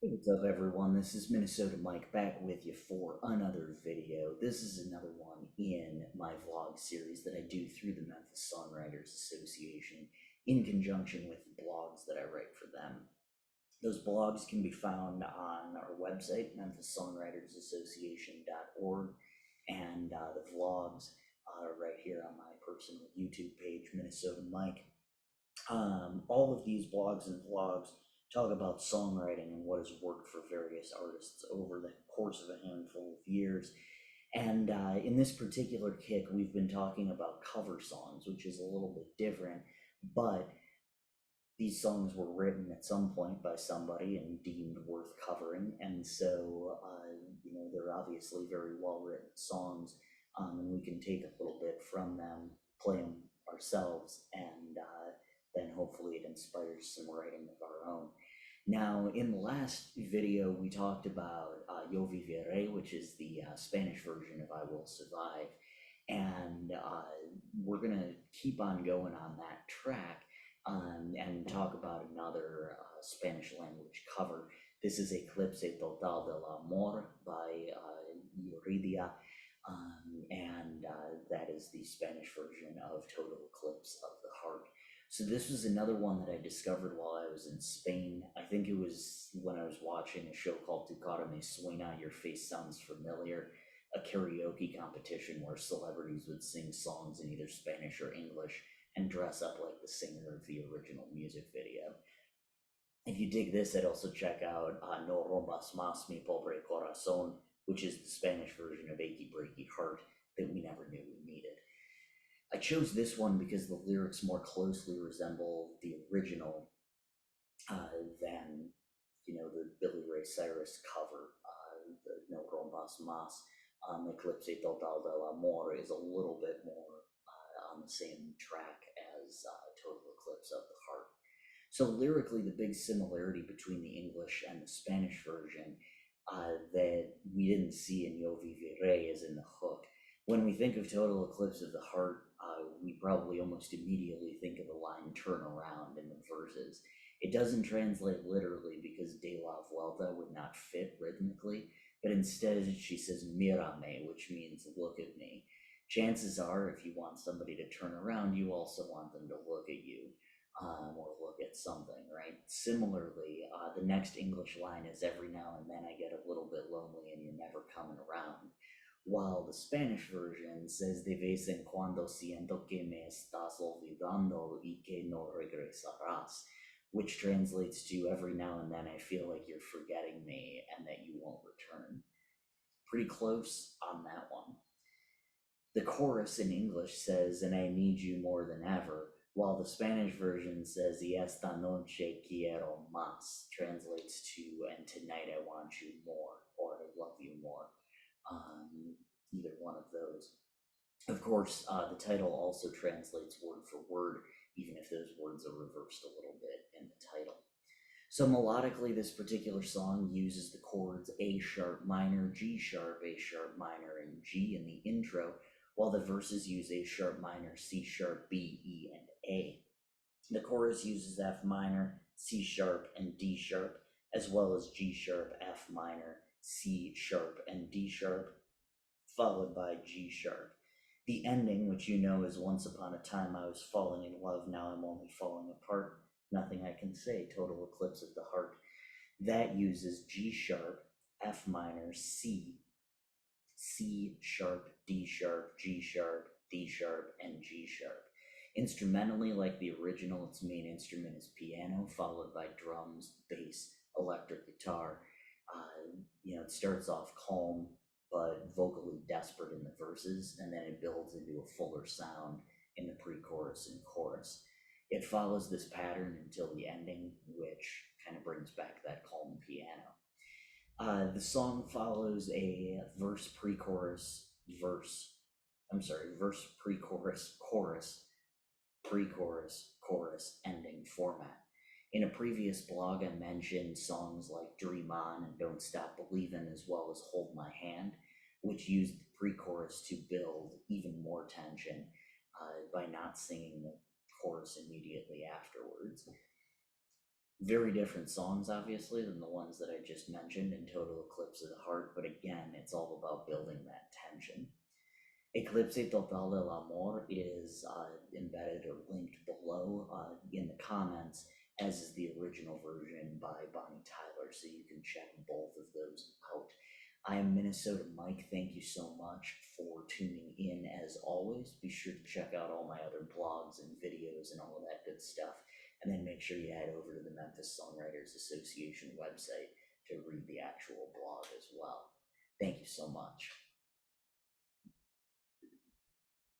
Hey, what's up, everyone? This is Minnesota Mike back with you for another video. This is another one in my vlog series that I do through the Memphis Songwriters Association in conjunction with blogs that I write for them. Those blogs can be found on our website, memphissongwritersassociation.org, and the vlogs are right here on my personal YouTube page, Minnesota Mike. All of these blogs and vlogs talk about songwriting and what has worked for various artists over the course of a handful of years. And in this particular kick, we've been talking about cover songs, which is a little bit different, but these songs were written at some point by somebody and deemed worth covering. And so, they're obviously very well written songs, and we can take a little bit from them, play them ourselves, and then hopefully it inspires some writing of our own. Now, in the last video, we talked about Yo Viviré, which is the Spanish version of I Will Survive, and we're going to keep on going on that track and talk about another Spanish language cover. This is Eclipse Total del Amor by Yuridia, and that is the Spanish version of Total Eclipse of the Heart. So this was another one that I discovered while I was in Spain. I think it was when I was watching a show called Tu cara me suena, Your Face Sounds Familiar, a karaoke competition where celebrities would sing songs in either Spanish or English and dress up like the singer of the original music video. If you dig this, I'd also check out No Rombas Más Mi Pobre Corazón, which is the Spanish version of Achy Breaky Heart that we never knew we needed. I chose this one because the lyrics more closely resemble the original than, the Billy Ray Cyrus cover. The No Rombas Más Eclipse Total del Amor is a little bit more on the same track as Total Eclipse of the Heart. So lyrically, the big similarity between the English and the Spanish version that we didn't see in Yo Viviré is in the hook. When we think of Total Eclipse of the Heart, we probably almost immediately think of the line "turn around" in the verses. It doesn't translate literally because De La Vuelta would not fit rhythmically, but instead she says "mírame," which means "look at me." Chances are, if you want somebody to turn around, you also want them to look at you. Or look at something, right? Similarly, the next English line is "every now and then I get a little bit lonely and you're never coming around," while the Spanish version says "de vez en cuando siento que me estás olvidando y que no regresarás," which translates to "every now and then I feel like you're forgetting me and that you won't return." Pretty close on that one. The chorus in English says "and I need you more than ever," while the Spanish version says "y esta noche quiero más," translates to "and tonight I want you more," or "I love you more." Either one of those. Of course, the title also translates word for word, even if those words are reversed a little bit in the title. So melodically, this particular song uses the chords A sharp minor, G sharp, A sharp minor, and G in the intro, while the verses use A sharp minor, C sharp, B, E, and A. The chorus uses F minor, C sharp, and D sharp, as well as G sharp, F minor, C sharp, and D sharp, followed by G sharp. The ending, which you know is "once upon a time I was falling in love, now I'm only falling apart, nothing I can say, Total Eclipse of the Heart," that uses G sharp, F minor, C, C sharp, D sharp, G sharp, D sharp, and G sharp. Instrumentally, like the original, its main instrument is piano, followed by drums, bass, electric guitar. It starts off calm, but vocally desperate in the verses, and then it builds into a fuller sound in the pre-chorus and chorus. It follows this pattern until the ending, which kind of brings back that calm piano. The song follows a verse pre-chorus, verse pre-chorus, chorus, pre-chorus, chorus, ending format. In a previous blog, I mentioned songs like "Dream On" and "Don't Stop Believin'," as well as "Hold My Hand," which used the pre-chorus to build even more tension by not singing the chorus immediately afterwards. Very different songs, obviously, than the ones that I just mentioned in Total Eclipse of the Heart, but again, it's all about building that tension. Eclipse Total del Amor is embedded or linked below in the comments, as is the original version by Bonnie Tyler, so you can check both of those out. I am Minnesota Mike. Thank you so much for tuning in as always. Be sure to check out all my other blogs and videos and all of that good stuff. And then make sure you head over to the Memphis Songwriters Association website to read the actual blog as well. Thank you so much.